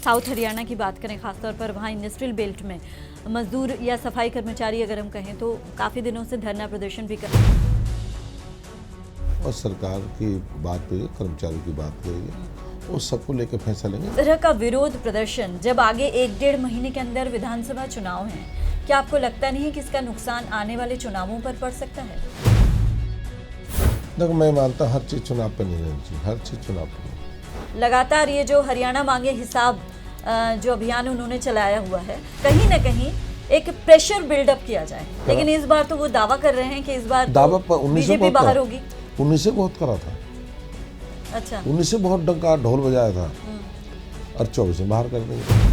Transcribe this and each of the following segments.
South Haryana की बात करें, खासतौर पर वहाँ इंडस्ट्रियल बेल्ट में मजदूर या सफाई कर्मचारी अगर हम कहें तो काफ़ी दिनों से धरना प्रदर्शन भी कर और सरकार की बात पे कर्मचारी की बात करेंगे, उस सबको लेकर फैसला लेंगे। इस तरह का विरोध प्रदर्शन जब आगे 1-1.5 महीने के अंदर विधानसभा चुनाव हैं, क्या आपको लगता नहीं है कि इसका नुकसान आने वाले चुनावों पर पड़ सकता है? देखो, मैं मानता हूँ हर चीज़ चुनाव पर नहीं रहनी चाहिए, हर चीज़ चुनाव पर नहीं। लगातार ये जो हरियाणा मांगे हिसाब जो अभियान उन्होंने चलाया हुआ है, कहीं ना कहीं एक प्रेशर बिल्डअप किया जाए, लेकिन इस बार तो वो दावा कर रहे हैं कि इस बार दावा पर बीजेपी बाहर होगी। 19 से बहुत करा था। अच्छा, 19 से बहुत डंका ढोल बजाया था और 24 में बाहर कर देंगे।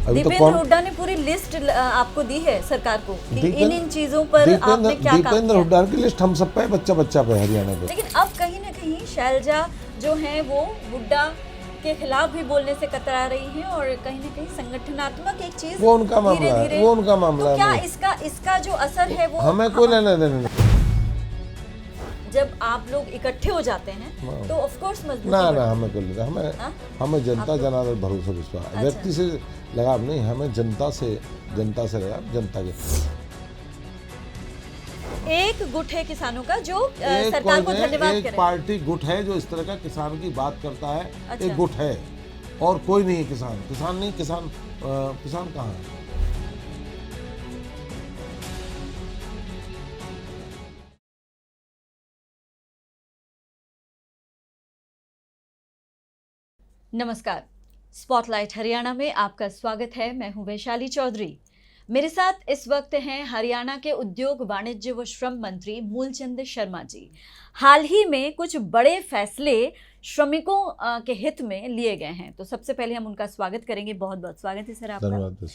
अभी तो दीपेंद्र हुड्डा ने पूरी लिस्ट आपको दी है सरकार को कि इन चीजों पर आपने क्या काम दीपेंद्र किया। हुड्डा की लिस्ट हम सब पे, बच्चा बच्चा पे, हरियाणा पे। लेकिन अब कहीं ना कहीं शैलजा जो है वो हुड्डा के खिलाफ भी बोलने से कतरा रही हैं और कहीं ना कहीं संगठनात्मक एक चीज वो उनका मामला है, वो उनका मामला तो क्या है। इसका जो असर है वो हमें कोई लेना देना नहीं। जब आप लोग इकट्ठे हो जाते हैं तो ऑफ कोर्स मजबूती ना बढ़ती है। हमें कोई लेना, हमें जनता जनार्दन भरोसा विश्वास, व्यक्ति से लगाव नहीं, हमें जनता से लगाव, जनता के। एक गुट है किसानों का जो सरकार को धन्यवाद एक करे। पार्टी गुट है जो इस तरह का किसान की बात करता है। अच्छा। एक गुट है और कोई नहीं है किसान नहीं, किसान कहाँ है? नमस्कार, स्पॉटलाइट हरियाणा में आपका स्वागत है। मैं हूं वैशाली चौधरी। मेरे साथ इस वक्त हैं हरियाणा के उद्योग, वाणिज्य व श्रम मंत्री मूलचंद शर्मा जी। हाल ही में कुछ बड़े फैसले श्रमिकों के हित में लिए गए हैं, तो सबसे पहले हम उनका स्वागत करेंगे। बहुत बहुत स्वागत है सर आपका। धन्यवाद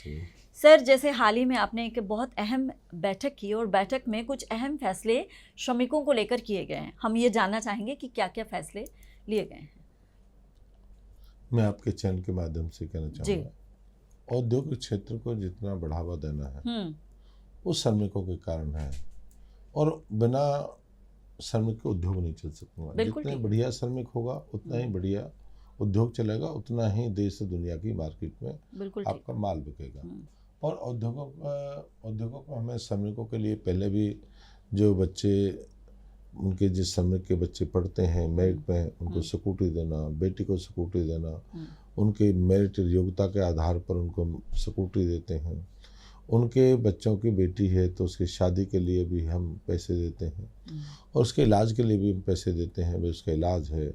सर, जैसे हाल ही में आपने एक बहुत अहम बैठक की और बैठक में कुछ अहम फैसले श्रमिकों को लेकर किए गए हैं। हम ये जानना चाहेंगे कि क्या क्या फैसले लिए गए हैं। मैं आपके चैनल के माध्यम से कहना चाहूँगा, औद्योगिक क्षेत्र को जितना बढ़ावा देना है वो श्रमिकों के कारण है, और बिना श्रमिक के उद्योग नहीं चल सकूँगा। जितने बढ़िया श्रमिक होगा उतना ही बढ़िया उद्योग चलेगा, उतना ही देश से दुनिया की मार्केट में आपका माल बिकेगा। और उद्योगों को हमें श्रमिकों के लिए पहले भी जो बच्चे, उनके जिस श्रमिक के बच्चे पढ़ते हैं मेरिट में, उनको स्कूटी देना, बेटी को स्कूटी देना, उनके मेरिट योग्यता के आधार पर उनको स्कूटी देते हैं। उनके बच्चों की बेटी है तो उसकी शादी के लिए भी हम पैसे देते हैं, और उसके इलाज के लिए भी हम पैसे देते हैं। भाई उसका इलाज है,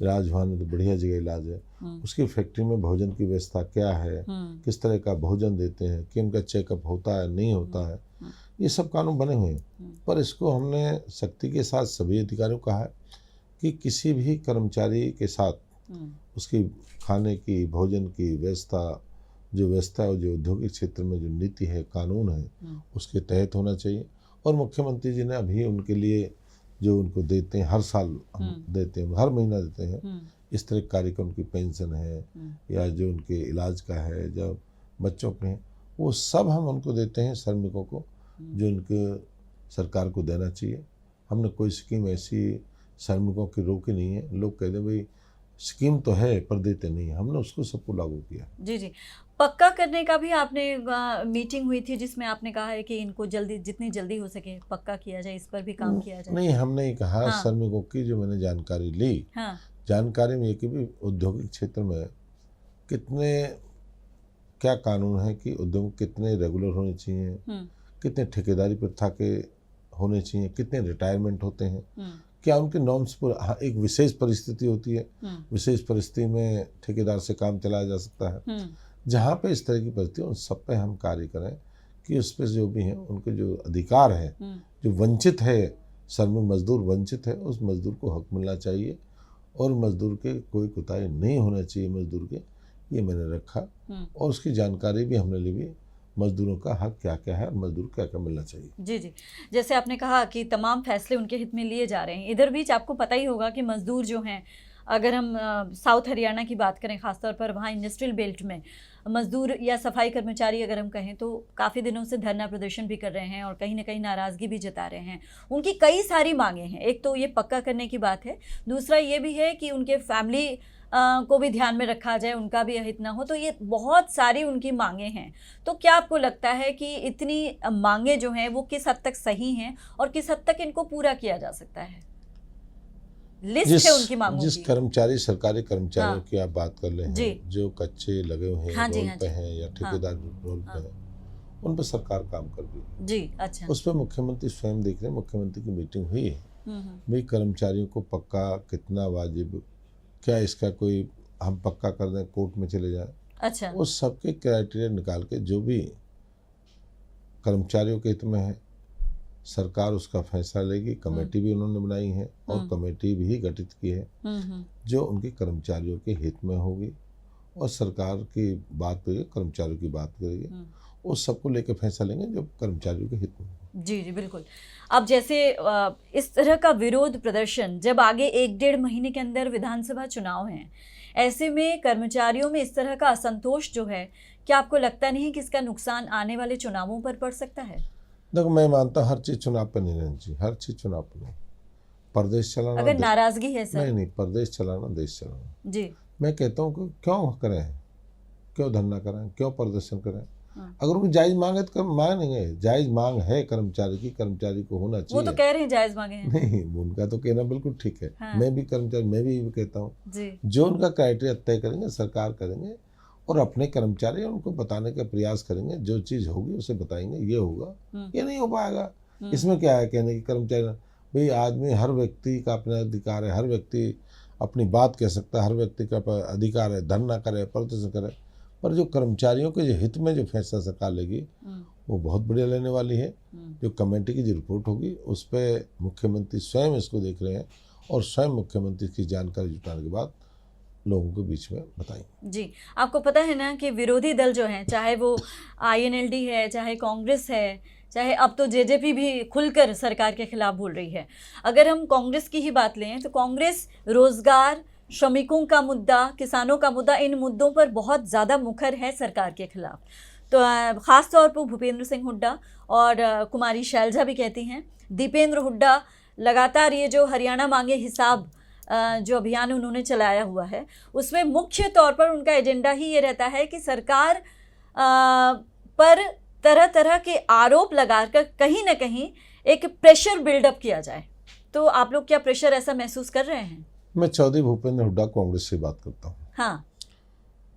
इलाज में तो बढ़िया जगह इलाज है, उसकी फैक्ट्री में भोजन की व्यवस्था क्या है, किस तरह का भोजन देते हैं, कि उनका चेकअप होता है नहीं होता है, ये सब कानून बने हुए हैं। पर इसको हमने सख्ती के साथ सभी अधिकारियों को कहा है कि किसी भी कर्मचारी के साथ उसकी खाने की, भोजन की व्यवस्था, जो औद्योगिक क्षेत्र में जो नीति है, कानून है, उसके तहत होना चाहिए। और मुख्यमंत्री जी ने अभी उनके लिए जो उनको देते हैं, हर साल हम देते हैं, हर महीना देते हैं, इस तरह कार्यक्रम की पेंशन है या जो उनके इलाज का है, जो बच्चों के हैं, वो सब हम उनको देते हैं श्रमिकों को, जो उनके सरकार को देना चाहिए। हमने कोई स्कीम ऐसी श्रमिकों की रोकी नहीं है। लोग कहते हैं भाई स्कीम तो है पर देते नहीं है, हमने उसको सबको लागू किया। जी, पक्का करने का भी आपने मीटिंग हुई थी जिसमें आपने कहा है कि इनको जल्दी, जितनी जल्दी हो सके पक्का किया जाए, इस पर भी काम किया जाए। नहीं, हमने ही कहा। श्रमिकों की जो मैंने जानकारी ली, जानकारी में ये कि भी औद्योगिक क्षेत्र में कितने क्या कानून है, कि उद्योग कितने रेगुलर होने चाहिए, कितने ठेकेदारी प्रथा के होने चाहिए, कितने रिटायरमेंट होते हैं, क्या उनके नॉर्म्स पर। हाँ, एक विशेष परिस्थिति होती है, विशेष परिस्थिति में ठेकेदार से काम चलाया जा सकता है। जहाँ पे इस तरह की परिस्थिति, उन सब पे हम कार्य करें कि उस पर जो भी हैं उनके जो अधिकार है, जो वंचित है, श्रमिक मजदूर वंचित है, उस मजदूर को हक मिलना चाहिए, और मजदूर के कोई कोताही नहीं होना चाहिए मजदूर के, ये मैंने रखा। और उसकी जानकारी भी हमने ली भी, मजदूरों का हक क्या क्या है और मजदूर क्या क्या मिलना चाहिए। जी, जैसे आपने कहा कि तमाम फैसले उनके हित में लिए जा रहे हैं। इधर बीच आपको पता ही होगा कि मजदूर जो हैं, अगर हम साउथ हरियाणा की बात करें, खासतौर पर वहाँ इंडस्ट्रियल बेल्ट में मजदूर या सफाई कर्मचारी अगर हम कहें तो काफ़ी दिनों से धरना प्रदर्शन भी कर रहे हैं और कहीं ना कहीं नाराज़गी भी जता रहे हैं। उनकी कई सारी मांगें हैं। एक तो ये पक्का करने की बात है, दूसरा ये भी है कि उनके फैमिली को भी ध्यान में रखा जाए, उनका भी अहित ना हो। तो ये बहुत सारी उनकी मांगे हैं। तो क्या आपको लगता है कि इतनी मांगे जो हैं वो किस हद तक सही हैं और किस हद तक इनको पूरा किया जा सकता है? लिस्ट है उनकी मांगों जिस की। कर्मचारी, सरकारी कर्मचारियों हाँ। की आप बात कर रहे हैं, जो कच्चे लगे हुए हैं, हाँ जी, रोल हाँ पे जी। हैं या ठेकेदार रोल पे हैं, उन पर सरकार काम कर रही है जी। अच्छा। उस पर मुख्यमंत्री स्वयं देख रहे हैं। मुख्यमंत्री की मीटिंग हुई है, भाई कर्मचारियों को पक्का कितना वाजिब, क्या इसका कोई हम पक्का कर दें, कोर्ट में चले जाएं। अच्छा। उस सबके क्राइटेरिया निकाल के जो भी कर्मचारियों के हित में है, सरकार उसका फैसला लेगी। कमेटी भी उन्होंने बनाई है और कमेटी भी गठित की है जो उनके कर्मचारियों के हित में होगी और सरकार की बात करेगी, कर्मचारियों की बात करेगी, उस सबको लेकर फैसला लेंगे जो कर्मचारियों के हित में होगा। जी जी बिल्कुल। अब जैसे इस तरह का विरोध प्रदर्शन जब आगे 1-1.5 महीने के अंदर विधानसभा चुनाव हैं, ऐसे में कर्मचारियों में इस तरह का असंतोष जो है, क्या आपको लगता नहीं है कि इसका नुकसान आने वाले चुनावों पर पड़ सकता है? देखो, मैं मानता हूँ हर चीज़ चुनाव पर नहीं रहनी चाहिए, हर चीज़ चुनाव पर नहीं। प्रदेश चलाना, अगर नाराजगी है सर। नहीं, प्रदेश चलाना, देश चलाना। जी। मैं कहता हूँ कि क्यों करें, क्यों धरना करें, क्यों प्रदर्शन करें? अगर उनकी जायज मांग है तो मांगेंगे। जायज मांग है कर्मचारी की, कर्मचारी को होना चाहिए। वो तो कह रहे हैं जायज मांगे हैं। नहीं, उनका तो कहना बिल्कुल ठीक है। हाँ। मैं भी कर्मचारी, मैं भी कहता हूँ जी। जो उनका क्राइटेरिया तय करेंगे, सरकार करेंगे और अपने कर्मचारी उनको बताने का प्रयास करेंगे। जो चीज़ होगी उसे बताएंगे, ये होगा, ये नहीं हो पाएगा। इसमें क्या है कहने की कर्मचारी, भाई आदमी, हर व्यक्ति का अपना अधिकार है, हर व्यक्ति अपनी बात कह सकता है, हर व्यक्ति का अधिकार है धरना करे, प्रदर्शन करे, पर जो कर्मचारियों के जो हित में जो फैसला सरकार लेगी वो बहुत बढ़िया लेने वाली है। जो कमेटी की जो रिपोर्ट होगी उस पर मुख्यमंत्री स्वयं इसको देख रहे हैं और स्वयं मुख्यमंत्री की जानकारी जुटाने के बाद लोगों के बीच में बताएंगे। जी। आपको पता है ना कि विरोधी दल जो हैं, चाहे वो INLD है, चाहे कांग्रेस है, चाहे अब तो JJP भी खुलकर सरकार के खिलाफ बोल रही है। अगर हम कांग्रेस की ही बात लें तो कांग्रेस रोजगार, श्रमिकों का मुद्दा, किसानों का मुद्दा, इन मुद्दों पर बहुत ज़्यादा मुखर है सरकार के खिलाफ। तो ख़ास तौर पर भूपेंद्र सिंह हुड्डा और कुमारी शैलजा भी कहती हैं। दीपेंद्र हुड्डा लगातार ये जो हरियाणा मांगे हिसाब जो अभियान उन्होंने चलाया हुआ है, उसमें मुख्य तौर पर उनका एजेंडा ही ये रहता है कि सरकार पर तरह तरह के आरोप लगाकर कहीं ना कहीं एक प्रेशर बिल्डअप किया जाए। तो आप लोग क्या प्रेशर ऐसा महसूस कर रहे हैं? मैं चौधरी भूपेंद्र हुड्डा, कांग्रेस से बात करता हूँ। हाँ।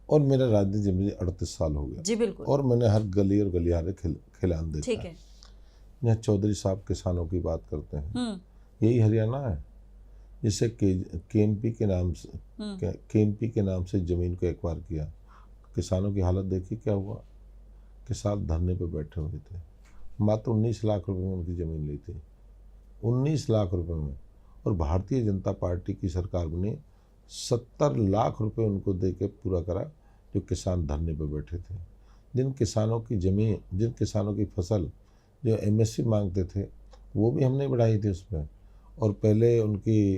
और मेरा राजनीति जिम्मेदारी 38 साल हो गया। जी बिल्कुल। और मैंने हर गली और गलियारे खिलान देखा। ठीक है। यहाँ चौधरी साहब किसानों की बात करते हैं, यही हरियाणा है जिसे KMP के नाम से, KMP के नाम से ज़मीन को एक्वायर किया। किसानों की हालत देखी क्या हुआ। किसान धरने पे बैठे हुए थे, मात्र 19 लाख रुपए में उनकी ज़मीन ली थी, 19 लाख रुपए में। और भारतीय जनता पार्टी की सरकार ने 70 लाख रुपए उनको दे के पूरा करा, जो किसान धरने पे बैठे थे। जिन किसानों की ज़मीन, जिन किसानों की फसल जो MSP मांगते थे, वो भी हमने बढ़ाई थी उसमें। और पहले उनकी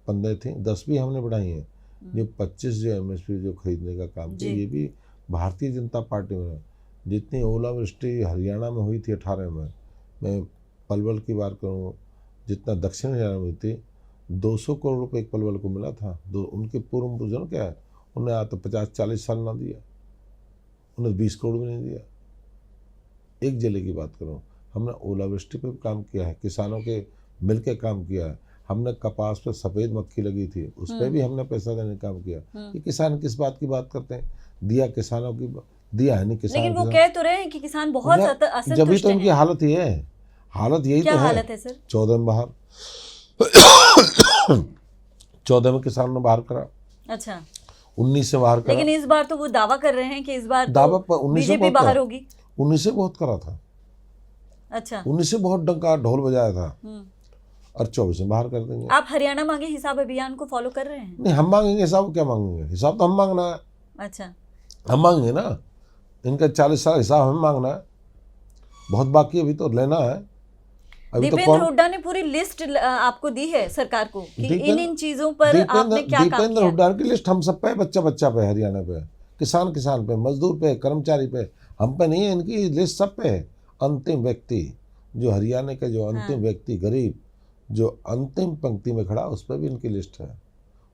15 थी, 10 भी हमने बढ़ाई हैं। जो 25 जो MSP जो खरीदने का काम किया, ये भी भारतीय जनता पार्टी में। जितनी ओलावृष्टि हरियाणा में हुई थी 18 में, मैं पलवल की बात करूँ, जितना दक्षिण हरियाणा में हुई थी, 200 करोड़ रुपए एक पलवल को मिला था। उनके पूर्व बुजुर्ग क्या है, उन्हें आ तो 50-40 साल ना दिया, उन्हें 20 करोड़ भी नहीं दिया। एक जिले की बात करूँ, हमने ओलावृष्टि पे काम किया है, किसानों के मिल के काम किया है। हमने कपास पर सफ़ेद मक्खी लगी थी, उस पर भी हमने पैसा देने का काम किया। कि किसान किस बात की बात करते हैं, दिया किसानों की, दिया है नहीं किसान। लेकिन वो कह तो रहे हैं कि किसान बहुत असंतुष्ट हैं। जब तो उनकी हालत ये है, हालत यही तो है। क्या हालत है सर? 14 में बाहर 14 में किसान ने बाहर करा। अच्छा। 19 से बाहर करा। लेकिन इस बार तो वो दावा कर रहे हैं कि इस बार दावा तो 19 से BJP बाहर होगी। 19 से बहुत करा था। अच्छा। 19 से बहुत डंका ढोल बजाया था और 24 में बाहर कर देंगे। आप हरियाणा मांगे हिसाब अभियान को फॉलो कर रहे हैं? नहीं, हम मांगेंगे हिसाब, क्या मांगेंगे? हिसाब तो हम मांगना है। अच्छा। हम मांगेंगे ना, इनका 40 साल हिसाब हमें मांगना है, बहुत बाकी अभी तो लेना है। अभी तो दीपेंद्र हुड्डा ने पूरी लिस्ट आपको दी है सरकार को कि इन चीजों पर आपने क्या काम किया। दीपेंद्र हुड्डा की लिस्ट हम सब पे, बच्चा बच्चा पे, हरियाणा पे, किसान पे, मजदूर पे, कर्मचारी पे, हम पे नहीं है। इनकी लिस्ट सब पे है। अंतिम व्यक्ति जो हरियाणा का जो अंतिम व्यक्ति, गरीब जो अंतिम पंक्ति में खड़ा, उस पर भी इनकी लिस्ट है।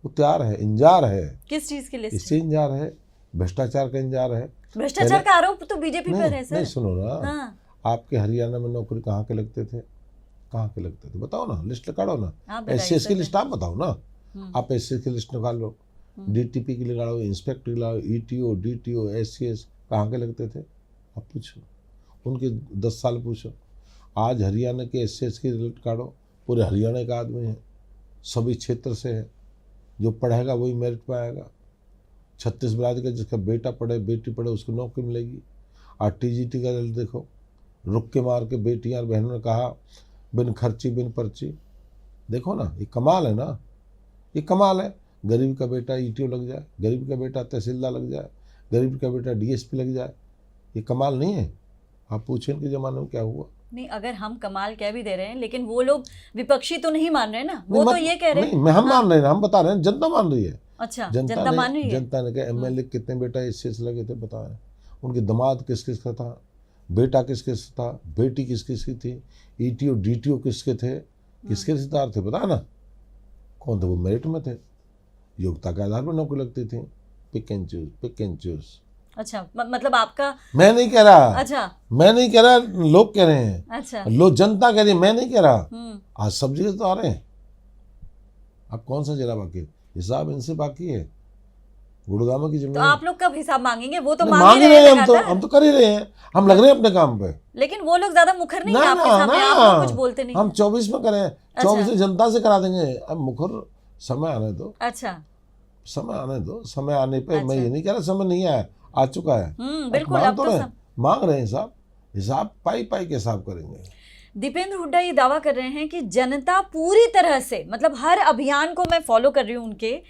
वो तैयार है, इंतजार है। किस चीज की लिस्ट? इससे इंतजार है, भ्रष्टाचार का इंतजार है। भ्रष्टाचार का आरोप तो बीजेपी पर है सर। नहीं सुनो ना, हाँ। आपके हरियाणा में नौकरी कहाँ के लगते थे, कहाँ के लगते थे बताओ ना, लिस्ट निकालो ना। आप बताइए एससीएस की सर। लिस्ट आप बताओ ना, आप एससीएस की लिस्ट निकाल लो, डीटीपी की निकालो, इंस्पेक्टर निकालो, ईटीओ, डीटीओ, एससीएस कहाँ के लगते थे आप पूछो, उनके 10 साल पूछो। आज हरियाणा के एससीएस की रिजल्ट काढ़ो, पूरे हरियाणा का आदमी है, सभी क्षेत्र से है, जो पढ़ेगा वही मेरिट में आएगा। 36 बरादरी का जिसका बेटा पढ़े बेटी पढ़े उसको नौकरी मिलेगी। और टीजीटी का रिजल्ट देखो, रुक के मार के बेटियां और बहनों ने कहा बिन खर्ची बिन पर्ची। देखो ना, ये कमाल है ना, ये कमाल है। गरीब का बेटा ईटीओ लग जाए, गरीब का बेटा तहसीलदार लग जाए, गरीब का बेटा डीएसपी लग जाए, ये कमाल नहीं है? आप पूछें इनके ज़माने में क्या हुआ। नहीं, अगर हम कमाल कह भी दे रहे हैं लेकिन वो लोग विपक्षी तो नहीं मान रहे ना, वो तो ये कह रहे हैं। नहीं, हम मान रहे हैं, हम बता रहे हैं, जनता मान रही है। अच्छा, जनता मान रही है। जनता ने कहा एमएलए कितने बेटा इससे लगे थे बताएं, उनके दामाद किस किस का था, बेटा किस किस था, बेटी किस किस की थी, ईटीओ डीटीओ किसके थे, किसके रिश्तेदार थे बता ना, कौन थे वो मेरिट में थे, योग्यता के आधार पर नौकरी लगती थी। Pick and choose, pick and choose. अच्छा, मतलब आपका, मैं नहीं कह रहा। अच्छा, मैं नहीं कह रहा, लोग कह रहे हैं। अच्छा, लोग, जनता कह रही है, मैं नहीं कह रहा। आज सब जगह तो आ रहे हैं। अब कौन सा जिला बाकी है? हिसाब इनसे बाकी है। गुड़गांव की जमीन तो आप लोग कब हिसाब मांगेंगे? वो तो मांग मांग ही रहे हैं, हैं, हम तो कर ही रहे हैं, हम लग रहे हैं अपने काम पे। लेकिन वो लोग ज्यादा मुखर नहीं है ना आपके ना सामने, आप लोग कुछ बोलते नहीं। हम 24 में करें, 24 से जनता से करा देंगे। अब मुखर समय आने दो। अच्छा, समय आने दो, समय आने पे मैं ये नहीं कह रहा समय नहीं आया, आ चुका है। बिल्कुल। मांग अब तो तो रहे, मांग रहे हैं हिसाब, हिसाब पाई पाई के हिसाब करेंगे। दीपेंद्र हुड्डा ये दावा कर रहे हैं कि जनता पूरी तरह से, मतलब हर अभियान को मैं फॉलो कर रही हूँ उनके,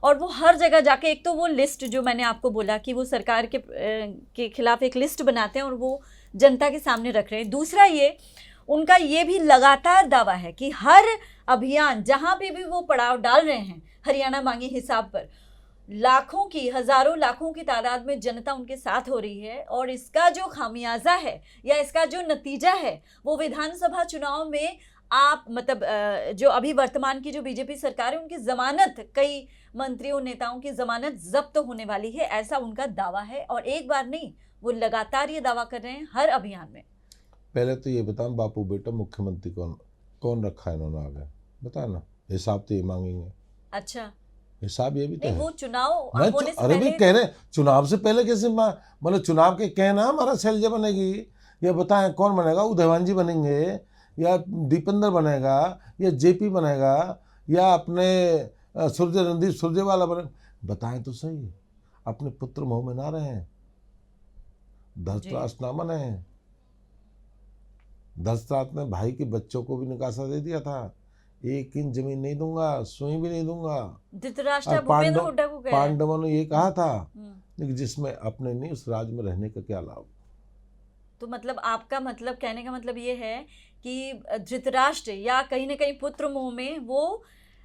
और वो हर जगह जाके, एक तो वो लिस्ट जो मैंने आपको बोला कि वो सरकार के खिलाफ एक लिस्ट बनाते हैं और वो जनता के सामने रख रहे हैं। दूसरा ये उनका ये भी लगातार दावा है कि हर अभियान जहाँ पे भी वो पड़ाव डाल रहे हैं हरियाणा मांगे हिसाब पर, लाखों की, हजारों लाखों की तादाद में जनता उनके साथ हो रही है, और इसका जो खामियाजा है या इसका जो नतीजा है वो विधानसभा चुनाव में आप, मतलब जो अभी वर्तमान की जो बीजेपी सरकार है उनकी जमानत, कई मंत्रियों नेताओं की जमानत जब्त होने वाली है, ऐसा उनका दावा है। और एक बार नहीं, वो लगातार ये दावा कर रहे हैं हर अभियान में। पहले तो ये बताओ, बापू बेटा मुख्यमंत्री कौन रखा है इन्होंने आगे, बता ना। हिसाब तो ये मांगेंगे। अच्छा, हिसाब ये भी तो है। वो चुनाव होने से अरे भी पहले कह रहे चुनाव से पहले कैसे, मतलब चुनाव के कहना हमारा शैलजा बनेगी, या बताएं कौन बनेगा, उदयवान जी बनेंगे, या दीपेंद्र बनेगा, या जेपी बनेगा, या अपने रणदीप सुरजेवाला बने, बताएं तो सही। अपने पुत्र मोह में ना रहे, धृतराष्ट्र ना बने। धृतराष्ट्र ने भाई के बच्चों को भी निकासा दे दिया था, 1 इंच जमीन नहीं दूंगा, सुई भी नहीं दूंगा। धृतराष्ट्र भूपेंद्र हुड्डा को कहा, पांडवों ने ये कहा था, लेकिन जिसमें अपने नहीं, उस राज में रहने का क्या लाभ। तो मतलब आपका मतलब, कहने का मतलब ये है कि धृतराष्ट्र या कहीं ना कहीं पुत्र मोह में वो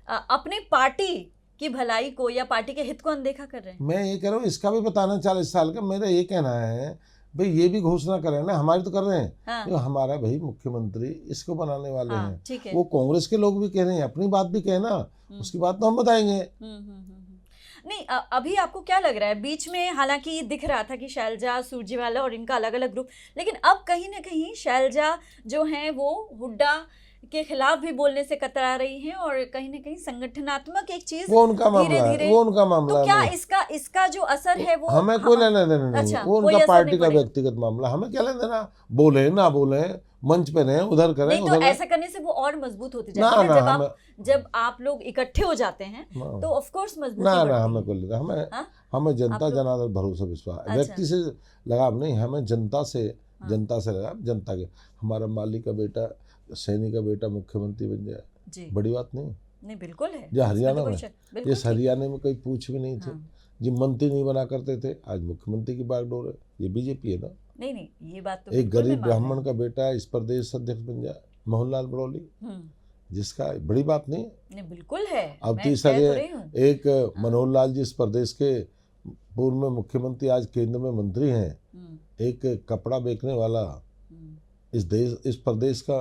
अपनी पार्टी की भलाई को या पार्टी के हित को अनदेखा कर रहे हैं। मैं ये कह रहा हूँ, इसका भी बताना 40 साल का, मेरा ये कहना है भाई, ये भी घोषणा करें ना, हमारी तो कर रहे हैं। हाँ। तो हमारा भाई मुख्यमंत्री इसको बनाने वाले हाँ, हैं, ठीक है। वो कांग्रेस के लोग भी कह रहे हैं, अपनी बात भी कहना, उसकी बात तो हम बताएंगे। नहीं, अभी आपको क्या लग रहा है, बीच में हालांकि दिख रहा था कि शैलजा, सुरजेवाला और इनका अलग अलग ग्रुप, लेकिन अब कहीं ना कहीं शैलजा जो हैं वो हुड्डा के खिलाफ भी बोलने से कतरा रही हैं, और कहीं ना कहीं संगठनात्मक एक चीज वो उनका मामला है, वो उनका मामला तो क्या नहीं। इसका जो असर है वो हमें कोई लेना देना नहीं। अच्छा, वो उनका पार्टी का व्यक्तिगत मामला, हमें क्या लेना देना, बोले ना बोले, मंच पे नहीं, उधर करें नहीं, तो ऐसा करने से वो और मजबूत होती जाती है। जब आप लोग इकट्ठे हो जाते हैं तो ऑफ कोर्स मजबूत ना हमें कोई लेना, हमें जनता जनार्दन भरोसा विश्वास, व्यक्ति से लगाव नहीं, हमें जनता से लगाव, जनता के। हमारा माली का बेटा, सैनी का बेटा मुख्यमंत्री बन जाए, बड़ी बात नहीं, बिल्कुल है। जो हरियाणा में, जिस हरियाणा में कोई पूछ भी नहीं थे, जो मंत्री नहीं बना करते थे, आज मुख्यमंत्री की बागडोर है, ये बीजेपी है ना। नहीं, ये बात तो एक गरीब ब्राह्मण का बेटा इस प्रदेश अध्यक्ष बन जाए, मोहनलाल बड़ौली, जिसका बड़ी बात नहीं, बिल्कुल है। अब तीसरे एक मनोहर लाल जी इस प्रदेश के पूर्व में मुख्यमंत्री, आज केंद्र में मंत्री हैं। एक कपड़ा बेचने वाला इस प्रदेश का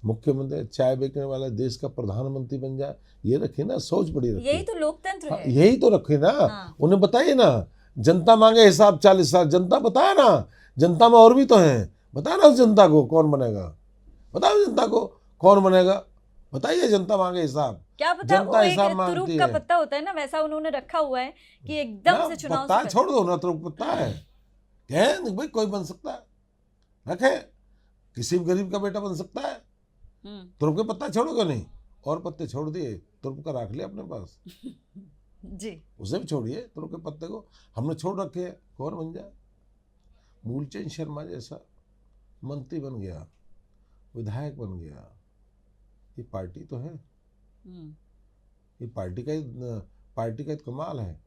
मुख्यमंत्री चाय बेचने वाला देश का प्रधानमंत्री बन जाए, ये रखी ना, सोच बड़ी रखी। यही तो लोकतंत्र है। यही तो रखी ना। हाँ। उन्हें बताइए ना, जनता मांगे हिसाब 40 साल, जनता बताया ना, जनता में और भी तो हैं, बताया ना उस जनता को कौन बनेगा, बताओ जनता को कौन बनेगा, बताइए, जनता मांगे हिसाब। क्या पता जनता वो एक हिसाब तुरुप मांगती का है पत्ता होता है ना, वैसा उन्होंने रखा हुआ है कि एकदम से चुनाव पत्ता से छोड़ दो ना, तो पत्ता है, कहें भाई कोई बन सकता है, रखे, किसी भी गरीब का बेटा बन सकता है। तुरुप के पत्ता छोड़ोगे नहीं, और पत्ते छोड़ दिए, तुरुप का रख लिया अपने पास जी, उसे भी छोड़िए, तुरुप के पत्ते को हमने छोड़ रखे हैं, कौन बन जाए। मूलचंद शर्मा जैसा मंत्री बन गया, विधायक बन गया, ये पार्टी तो है, ये पार्टी का एक कमाल है।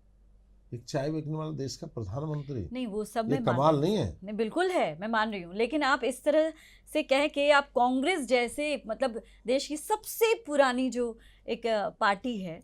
एक चाय बेचने वाला देश का प्रधानमंत्री, नहीं वो सब ये मैं कमाल नहीं है। नहीं, बिल्कुल है, मैं मान रही हूँ, लेकिन आप इस तरह से कह के आप कांग्रेस जैसे मतलब देश की सबसे पुरानी जो एक पार्टी है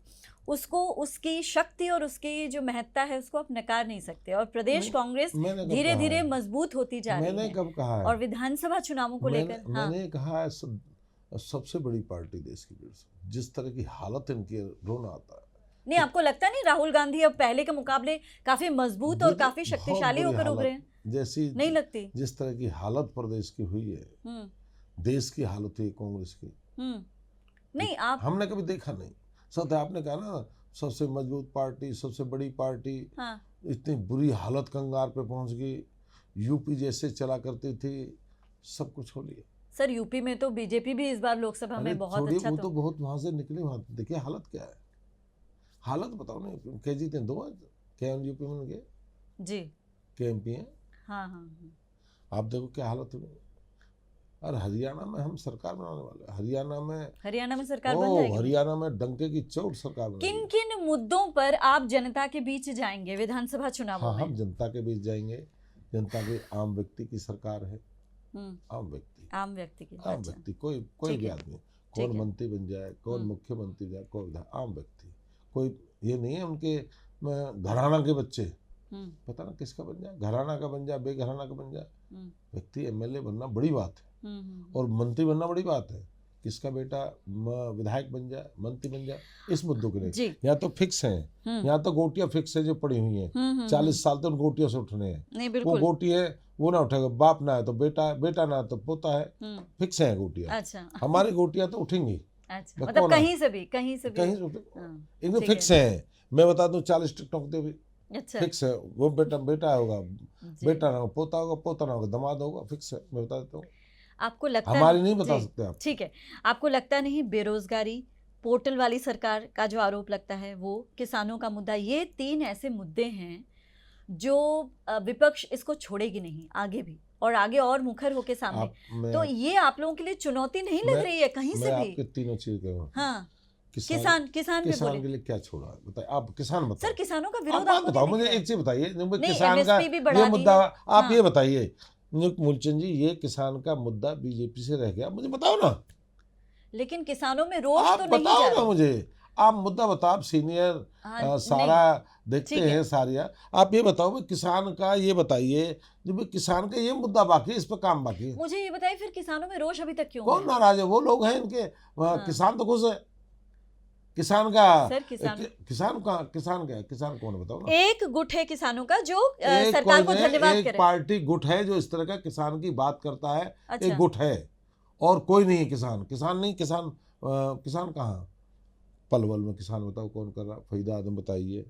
उसको, उसकी शक्ति और उसकी जो महत्ता है उसको आप नकार नहीं सकते। और प्रदेश कांग्रेस धीरे धीरे मजबूत होती जा रही है। मैंने कब कहा है? और विधानसभा चुनावों को लेकर मैंने कहा है सबसे बड़ी पार्टी देश की, जिस तरह की हालत इनकी, रोना आता है। नहीं, आपको लगता नहीं राहुल गांधी अब पहले के मुकाबले काफी मजबूत और काफी शक्तिशाली होकर उभरे हैं? जैसी नहीं लगती? जिस तरह की हालत प्रदेश की हुई है, देश की हालत हुई कांग्रेस की, नहीं आप हमने कभी देखा नहीं। सत्य आपने कहा ना, सबसे मजबूत पार्टी, सबसे बड़ी पार्टी, हाँ। इतनी बुरी हालत कंगार पे पहुंच गई, यूपी जैसे चला करती थी, सब कुछ हो लिया। सर यूपी में तो बीजेपी भी इस बार लोकसभा में बहुत अच्छा, वो तो बहुत वहां से निकले, वहां देखिए हालत क्या है, हालत बताओ ना। के जीते दो, क्या यूपी में गए जी, के एमपी हैं। हाँ हाँ हाँ। आप देखो क्या हालत हुई। और हरियाणा में हम सरकार बनाने वाले, हरियाणा में सरकार बन जाएगी। हरियाणा में डंके की चोट सरकार बनेगी। किन किन मुद्दों पर आप जनता के बीच जाएंगे विधानसभा चुनावों में? हम जनता के बीच जाएंगे। जनता के आम व्यक्ति की सरकार है, आम व्यक्ति की, कोई भी आदमी, कौन मंत्री बन जाए, कौन मुख्यमंत्री जाए, कौन आम व्यक्ति, कोई ये नहीं है उनके घराना के बच्चे, पता ना किसका बन जाए, घराना का बन जाए, बेघराना का बन जाए, व्यक्ति एमएलए बनना बड़ी बात है और मंत्री बनना बड़ी बात है। किसका बेटा विधायक बन जाए, मंत्री बन जाए, इस मुद्दों के लिए यहाँ तो फिक्स है, यहाँ तो गोटियां फिक्स है जो पड़ी हुई हैं। 40 साल तो उन गोटियों से उठने हैं। वो गोटी है वो ना उठेगा, बाप ना है तो बेटा, बेटा ना है तो पोता है, फिक्स है गोटियां। अच्छा। हमारी हमारी गोटियां तो उठेंगी। अच्छा, मतलब कहीं से भी इनमें फिक्स है। मैं बता दूं 40 टिकटॉक दे भी फिक्स है। वो बेटा होगा, बेटा ना होगा, पोता ना होगा, दामाद होगा, फिक्स है। मैं बता देता हूँ, आपको लगता हमारी नहीं बता सकते आप। ठीक है, आपको लगता नहीं बेरोजगारी, पोर्टल वाली सरकार का जो आरोप लगता है वो, किसानों का मुद्दा, ये 3 ऐसे मुद्दे हैं जो विपक्ष इसको छोड़ेगी नहीं आगे भी, और आगे और मुखर होके सामने, तो ये आप लोगों के लिए चुनौती नहीं लग रही है कहीं से भी? मैं आपके तीनों चीज कहूँ। हाँ, किसान के लिए क्या छोड़ा है बताइए आप। किसान बताओ सर, किसानों का विरोध आप बताओ मुझे, एक चीज बताइए, किसान का ये मुद्दा आप ये बताइए मूलचंद जी, ये किसान का मुद्दा बीजेपी से रह गया, मुझे बताओ ना। लेकिन किसानों में रोष तो नहीं बताओ ना मुझे, आप मुद्दा बताओ। आप सीनियर सारा देखते हैं सारिया, आप ये बताओ किसान का ये बताइए, जो किसान का ये मुद्दा बाकी है, इस पर काम बाकी है। मुझे ये बताइए फिर किसानों में रोष अभी तक क्यों? कौन नाराज है? वो लोग हैं इनके, किसान तो खुश है। किसान का सर, किसान कौन है बताओ ना। एक गुट है किसानों का जो सरकार को धन्यवाद करे। एक पार्टी गुट है जो इस तरह का किसान की बात करता है। अच्छा। एक गुट है और कोई नहीं है। किसान कहाँ? पलवल में किसान बताओ कौन कर रहा? फरीदा आदम बताइए,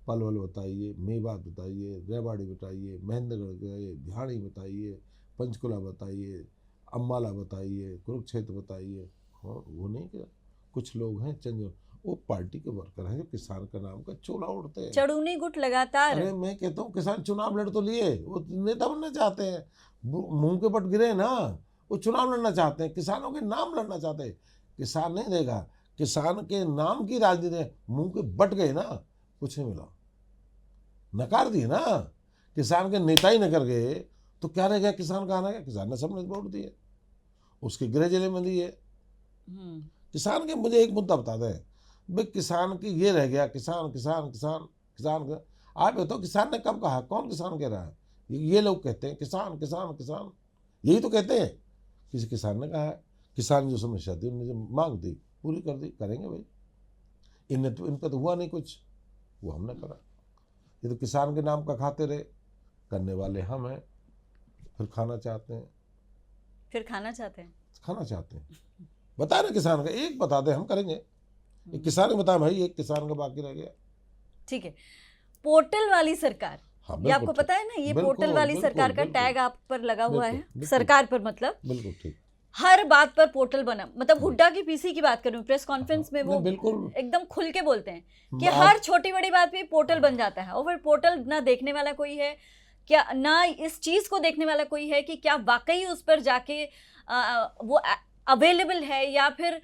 पलवल बताइए, मेवात बताइए, रेवाड़ी बताइए, महेंद्रगढ़ बताइए, भिवानी बताइए, पंचकुला बताइए, अम्बाला बताइए, कुरुक्षेत्र बताइए। वो नहीं क्या? कुछ लोग हैं चंद, वो पार्टी के वर्कर हैं जो किसान का नाम का चोला उड़ते हैं। चढ़ूनी गुट लगातार। अरे मैं कहता हूँ किसान चुनाव लड़ तो लिए, वो नेता बनना चाहते हैं, मुंह के पट गिरे ना, वो चुनाव लड़ना चाहते हैं, किसानों के नाम लड़ना चाहते हैं। किसान नहीं देगा, किसान के नाम की राजनीति, मुंह के बट गए ना, कुछ नहीं मिला, नकार दिए ना। किसान के नेता ही नकर गए तो क्या रह गया? किसान का आना गया, किसान ने सबने वोट दिए, उसके गृह जिले में दिए। किसान के मुझे एक मुद्दा बता दें भाई, किसान की ये रह गया, किसान किसान किसान किसान का। आप बताओ किसान ने कब कहा? कौन किसान कह रहा है? ये लोग कहते हैं किसान किसान किसान, यही तो कहते हैं। किसी किसान ने कहा है किसान जो समस्या थी उन्होंने जो मांग थी पूरी कर दी, करेंगे भाई। इन पर तो हुआ नहीं कुछ, वो हमने करा। ये तो किसान के नाम का खाते रहे, करने वाले हम हैं। फिर खाना चाहते हैं, खाना चाहते हैं। बता रहे किसान का, एक बता दे हम करेंगे। एक किसान बता भाई, एक किसान का बाकी रह गया। ठीक है, पोर्टल वाली सरकार, हाँ, ये आपको पता है ना, ये पोर्टल वाली सरकार का टैग आप पर लगा हुआ है, सरकार पर, मतलब बिल्कुल ठीक। हर बात पर पोर्टल बना, मतलब हुड्डा की पीसी की बात करूं, प्रेस कॉन्फ्रेंस में वो बिल्कुल एकदम खुल के बोलते हैं कि हर छोटी बड़ी बात पे पोर्टल बन जाता है। और फिर पोर्टल ना देखने वाला कोई है क्या, ना इस चीज को देखने वाला कोई है कि क्या वाकई उस पर जाके वो अवेलेबल है, या फिर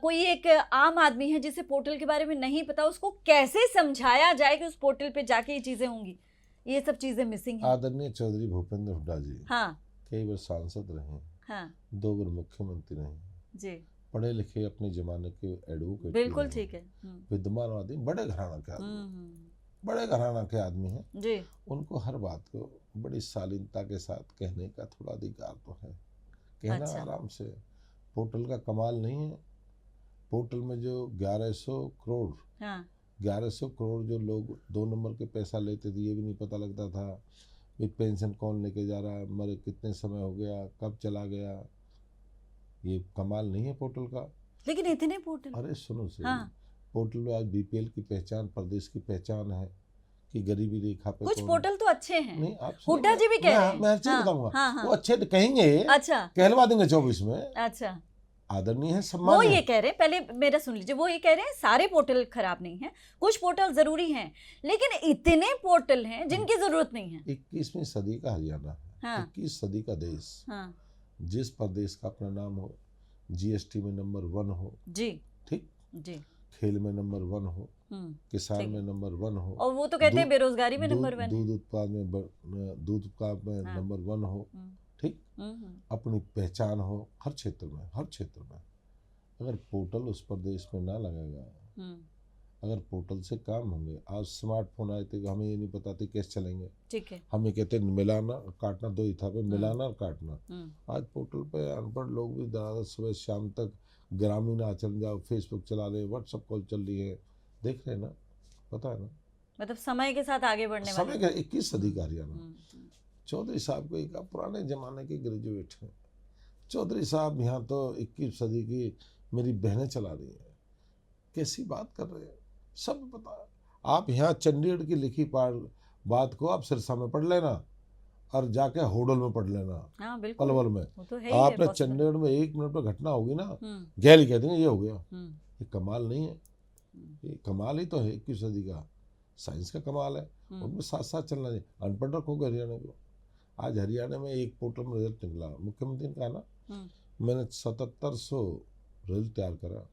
कोई एक आम आदमी है जिसे पोर्टल के बारे में नहीं पता, उसको कैसे समझाया जाए कि उस पोर्टल पे जाके ये चीजें होंगी। ये सब चीजें मिसिंग है। आदरणीय चौधरी भूपेंद्र हुड्डा जी, हाँ, कई बार सांसद रहे, हाँ 2 बार मुख्यमंत्री रहे जी, पढ़े लिखे अपने जमाने के एडवोकेट, बिल्कुल ठीक है। विद्वान आदमी, बड़े घराना के आदमी, बड़े घराना के आदमी हैं जी। उनको हर बात को बड़ी शालीनता के साथ कहने का थोड़ा अधिकार तो है, कहना अच्छा। आराम से। पोर्टल का कमाल नहीं है, पोर्टल में जो 1100 करोड़, हाँ 1100 करोड़ जो लोग 2 नंबर के पैसा लेते थे, ये भी नहीं पता लगता था कि पेंशन कौन लेके जा रहा है, मरे कितने समय हो गया, कब चला गया। ये कमाल नहीं है पोर्टल का। लेकिन इतने पोर्टल, अरे सुनो से, हाँ। पोर्टल में आज बीपीएल की पहचान, प्रदेश की पहचान है कि गरीबी रेखा पे कुछ पोर्टल तो अच्छे हैं। नहीं, आप हुड्डा जी भी कह रहे हैं। मैं हर चीज हाँ, बताऊंगा। हाँ, हाँ। वो अच्छे कहेंगे, अच्छा, कहलवा देंगे 24 में। अच्छा, आदरणीय है, वो सम्मान ये है। कह रहे हैं, पहले मेरा सुन लीजिए, वो ये कह रहे हैं सारे पोर्टल खराब नहीं हैं, कुछ पोर्टल जरूरी हैं, लेकिन इतने पोर्टल हैं जिनकी जरूरत नहीं है। 21वीं सदी का हरियाणा है, हाँ। 21 सदी का देश, हाँ जिस प्रदेश का अपना नाम हो, जीएसटी में नंबर 1 हो, जी, ठीक, जी, खेल में नंबर 1 हो, किसान में नंबर 1 हो, और वो तो कहते हैं बेरोजगारी में नंबर 1 दूध उत्पाद में नंबर 1 हो, ठीक, अपनी पहचान हो हर क्षेत्र में, हर क्षेत्र में। अगर पोर्टल उस प्रदेश में ना लगेगा, अगर पोर्टल से काम होंगे, आज स्मार्टफोन आए थे, हमें ये नहीं पता थे कैसे चलेंगे, ठीक है, हमें कहते मिलाना और काटना 2 ही था, मिलाना और काटना। आज पोर्टल पे अनपढ़ लोग भी सुबह शाम तक ग्रामीण आचरण जाओ, फेसबुक चला रहे, व्हाट्सएप कॉल चल रही है, देख रहे हैं ना, पता है ना, मतलब समय के साथ आगे बढ़ने वाले, समय का 21 सदी का हरियाणा। चौधरी साहब को एक पुराने जमाने के ग्रेजुएट हैं, चौधरी साहब यहाँ तो 21 सदी की मेरी बहनें चला रही हैं, कैसी बात कर रहे हैं, सब पता है। आप यहाँ चंडीगढ़ की लिखी बात को आप सिरसा में पढ़ लेना और जाके होडल में पढ़ लेना, हाँ, बिल्कुल, पलवल में, तो आपने चंडीगढ़ में 1 मिनट में घटना होगी ना, गैल कह देंगे ये हो गया। ये कमाल नहीं है, ये कमाल ही तो है 21 सदी का, साइंस का कमाल है। उनमें साथ साथ चलना चाहिए। अनपढ़ रखोगे हरियाणा को। आज हरियाणा में एक पोर्टल में रिजल्ट निकला, मुख्यमंत्री ने कहा ना, मैंने 7700 रिजल्ट तैयार करा,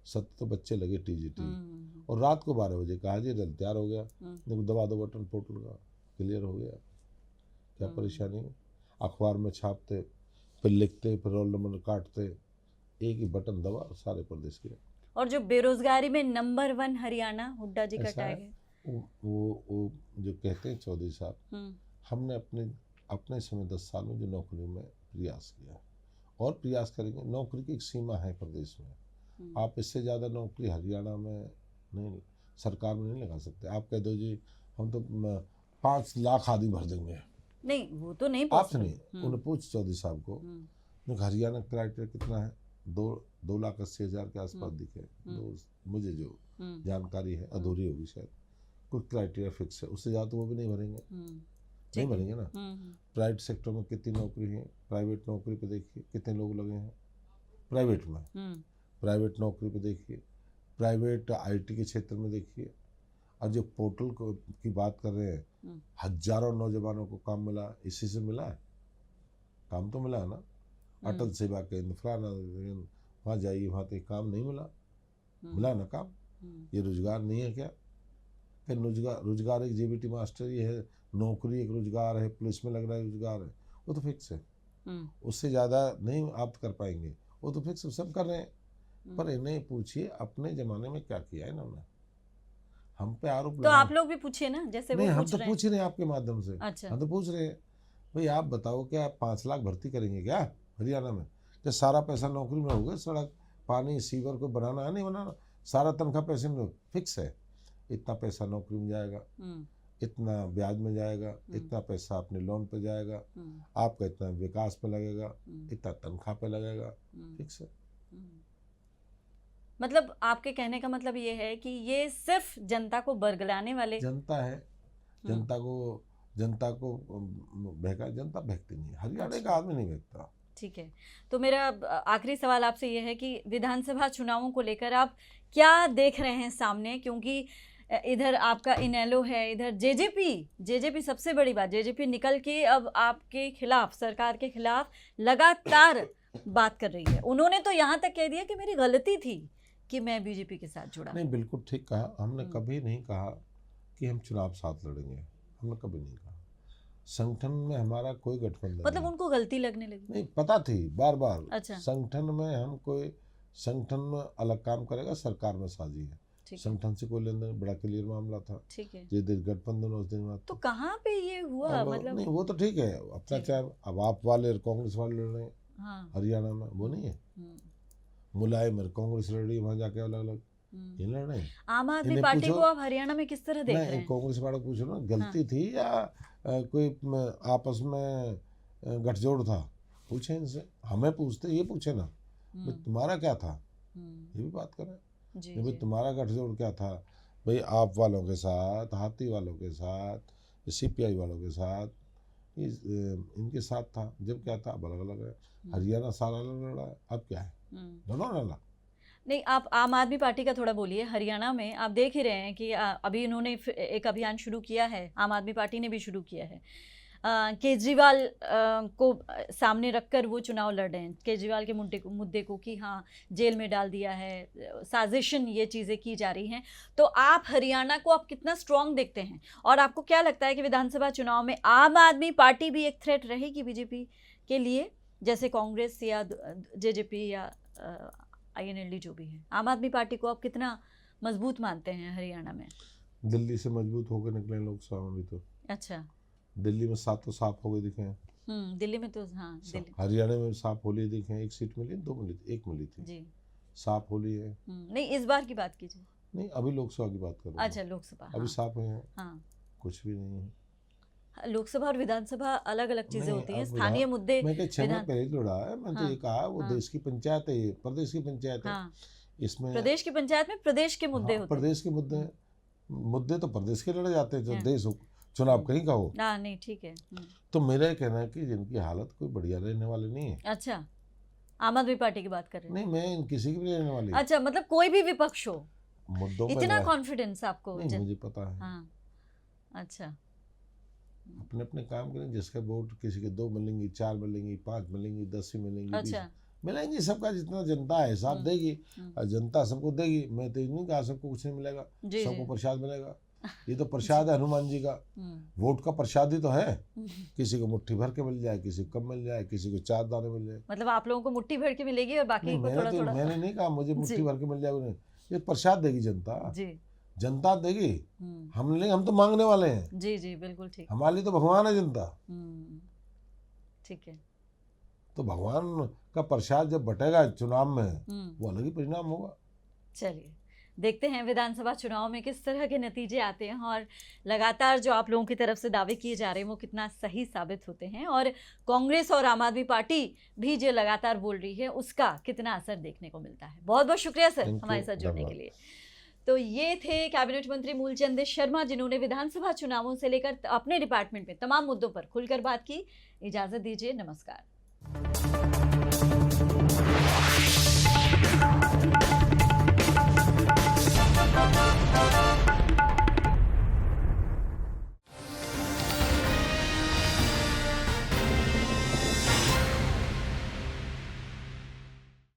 70 बच्चे लगे टीजीटी, और रात को 12 बजे कहा जी रिजल्ट तैयार हो गया, देखो दबा दो बटन, पोर्टल का क्लियर हो गया। क्या परेशानी है? अखबार में छापते, फिर लिखते, फिर रोल नंबर काटते, एक ही बटन दबा, सारे प्रदेश के। और जो बेरोजगारी में नंबर 1 हरियाणा, हुड्डा जी का टैग है। वो जो कहते हैं चौधरी साहब, हमने अपने समय 10 साल में जो नौकरी में प्रयास किया और प्रयास करेंगे। नौकरी की एक सीमा है प्रदेश में, आप इससे ज़्यादा नौकरी हरियाणा में नहीं, सरकार में नहीं लगा सकते। आप कह दो जी हम तो 5 लाख आदमी भर देंगे, नहीं वो तो नहीं, आपसे नहीं, उन्हें पूछ चौधरी साहब को, हरियाणा क्राइटेरिया कितना है, 2,80,000 के आसपास दिखे, मुझे जो जानकारी है, अधूरी होगी शायद, कुछ क्राइटेरिया फिक्स है, उससे ज़्यादा तो वो भी नहीं भरेंगे, नहीं भरेंगे ना। प्राइवेट सेक्टर में कितनी नौकरी है, प्राइवेट नौकरी पे देखिए कितने लोग लगे हैं प्राइवेट में, प्राइवेट नौकरी पे देखिए, प्राइवेट आईटी के क्षेत्र में देखिए। और जो पोर्टल की बात कर रहे हैं, हजारों नौजवानों को काम मिला, इसी से मिला है, काम तो मिला है ना, अटल सेवा केंद्र, फलाना, वहाँ जाइए, वहाँ तो काम नहीं मिला, मिला ना काम। ये रोजगार नहीं है क्या? रोजगार एक जेबीटी मास्टर ये है, नौकरी एक रोजगार है, पुलिस में लग रहा है रोजगार है, वो तो फिक्स है, उससे ज़्यादा नहीं आप कर पाएंगे, वो तो फिक्स सब कर रहे हैं। पर इन्हें पूछिए अपने ज़माने में क्या किया है इन्होंने, हम पे आरोप तो आप लोग भी पूछिए ना, जैसे वो हम तो पूछ रहे हैं आपके माध्यम से। अच्छा। हम तो पूछ रहे हैं भाई, आप बताओ क्या 5 लाख भर्ती करेंगे क्या हरियाणा में? कि सारा पैसा नौकरी में होगा, सड़क पानी सीवर को बनाना है नहीं बनाना, सारा तनख्वाह पैसे में फिक्स है, इतना पैसा नौकरी में जाएगा, इतना ब्याज में जाएगा, इतना पैसा अपने लोन पे जाएगा, आपका इतना विकास पे लगेगा, इतना तनख्वाह पे लगेगा, फिक्स है। मतलब आपके कहने का मतलब ये है कि ये सिर्फ जनता को बरगलाने वाले जनता है, जनता को बहका, जनता बहकती नहीं, हरियाणा का आदमी नहीं बहकता। ठीक है, तो मेरा आखिरी सवाल आपसे ये है कि विधानसभा चुनावों को लेकर आप क्या देख रहे हैं सामने, क्योंकि इधर आपका इनेलो है, इधर जेजेपी सबसे बड़ी बात, जेजेपी निकल के अब आपके खिलाफ, सरकार के खिलाफ लगातार बात कर रही है। उन्होंने तो यहाँ तक कह दिया कि मेरी गलती थी कि मैं बीजेपी के साथ जुड़ा। नहीं, बिल्कुल ठीक कहा, हमने कभी नहीं कहा कि हम चुनाव साथ लड़ेंगे, हमने कभी नहीं कहा। संगठन में हमारा कोई गठबंधन मतलब उनको गलती लगने लगी? नहीं, पता थी बार बार। अच्छा। संगठन में हम कोई, संगठन में अलग काम करेगा, सरकार में साझी है, संगठन से कोई लेन देन, बड़ा क्लियर मामला था। ठीक है, जिस दिन गठबंधन उस दिन बात। तो कहाँ पे ये हुआ? मतलब नहीं, वो तो ठीक है अपना, चाहे अब आप वाले और कांग्रेस वाले लड़ रहे हैं। हाँ। हरियाणा में वो नहीं है, मुलायम और कांग्रेस लड़ रही है, वहाँ जाके अलग अलग ये लड़ रहे हैं। आम आदमी पार्टी को आप हरियाणा में किस तरह देख रहे हैं? कांग्रेस वालों को पूछो ना, गलती थी या कोई आपस में गठजोड़ था, पूछे इनसे, हमें पूछते, ये पूछे ना तुम्हारा क्या था, ये भी बात करें भाई, तुम्हारा गठजोड़ क्या था भाई, आप वालों के साथ, हाथी वालों के साथ, सीपीआई वालों के साथ, इनके साथ था, जब क्या था, अब अलग अलग है। हरियाणा सारा लड़ा है, अब क्या है, दोनों लड़ा। नहीं, आप आम आदमी पार्टी का थोड़ा बोलिए। हरियाणा में आप देख ही रहे हैं कि अभी इन्होंने एक अभियान शुरू किया है, आम आदमी पार्टी ने भी शुरू किया है। केजरीवाल को सामने रखकर वो चुनाव लड़ रहे हैं, केजरीवाल के मुद्दे को कि हाँ जेल में डाल दिया है, साजिशन, ये चीज़ें की जा रही हैं। तो आप हरियाणा को आप कितना स्ट्रॉन्ग देखते हैं, और आपको क्या लगता है कि विधानसभा चुनाव में आम आदमी पार्टी भी एक थ्रेट रहेगी बीजेपी के लिए, जैसे कांग्रेस या जेजेपी या INLD जो भी है? आम आदमी पार्टी को आप कितना मजबूत मानते हैं हरियाणा में? दिल्ली से मजबूत होकर निकले लोकसभा में भी तो। अच्छा, दिल्ली में सात तो साफ हो गए दिखे हैं। दिल्ली में तो हाँ, दिल्ली। हरियाणा में साफ होली दिखे हैं, एक सीट मिली, दो मिली थी, एक मिली थी जी, साफ होली है। नहीं, इस बार की बात कीजिए। नहीं, अभी लोकसभा की बात कर रहे हैं। अच्छा, लोकसभा अभी साफ हुए हैं। हाँ, कुछ भी नहीं है। लोकसभा और विधानसभा अलग अलग चीजें होती हैं, स्थानीय मुद्दे। मैं 6 महीने पहले जोड़ा है, मैंने तो ये कहा वो देश की पंचायत है, ये प्रदेश की पंचायत है। इसमें प्रदेश की पंचायत में प्रदेश के मुद्दे होते हैं। प्रदेश के मुद्दे तो प्रदेश के लड़े जाते हैं, जो देश चुनाव कहीं का हो। नहीं, ठीक है। तो मेरा कहना है कि जिनकी हालत कोई बढ़िया रहने वाली नहीं है। अच्छा, आम आदमी पार्टी की बात कर रहे हैं? नहीं, मैं किसी की भी रहने वाली। अच्छा, मतलब कोई भी विपक्ष हो, मुद्दों इतना कॉन्फिडेंस आपको? नहीं, मुझे पता है। हाँ, अच्छा, अपने अपने काम करें, जिसका वोट किसी के 2 मिलेंगी, 4 मिलेंगी, 5 मिलेंगी, 10 ही मिलेंगी। अच्छा, मिलेंगी, सबका जितना जनता है हिसाब देगी, जनता सबको देगी। मैं तो नहीं कहा सबको कुछ नहीं मिलेगा, सबको प्रसाद मिलेगा। ये तो प्रसाद है हनुमान जी का, वोट का प्रसाद ही तो है। किसी को मुट्ठी भर के मिल जाए, किसी को कम मिल जाए, किसी को 4 दाने मिल जाए। मतलब आप लोगों को मुट्ठी भर के मिलेगी और बाकी को थोड़ा थोड़ा? मैंने नहीं कहा मुझे मुट्ठी भर के मिल जाए, ये प्रसाद देगी जनता जी, जनता देगी। हम नहीं, हम तो मांगने वाले हैं। जी जी, बिल्कुल ठीक। हमारे लिए तो भगवान है जनता। ठीक है, तो भगवान का प्रसाद जब बटेगा चुनाव में, वो अलग ही परिणाम होगा। चलिए, देखते हैं विधानसभा चुनाव में किस तरह के नतीजे आते हैं, और लगातार जो आप लोगों की तरफ से दावे किए जा रहे हैं वो कितना सही साबित होते हैं, और कांग्रेस और आम आदमी पार्टी भी जो लगातार बोल रही है उसका कितना असर देखने को मिलता है। बहुत बहुत शुक्रिया सर हमारे साथ जुड़ने के लिए। तो ये थे कैबिनेट मंत्री मूलचंद शर्मा, जिन्होंने विधानसभा चुनावों से लेकर अपने डिपार्टमेंट में तमाम मुद्दों पर खुलकर बात की। इजाजत दीजिए, नमस्कार।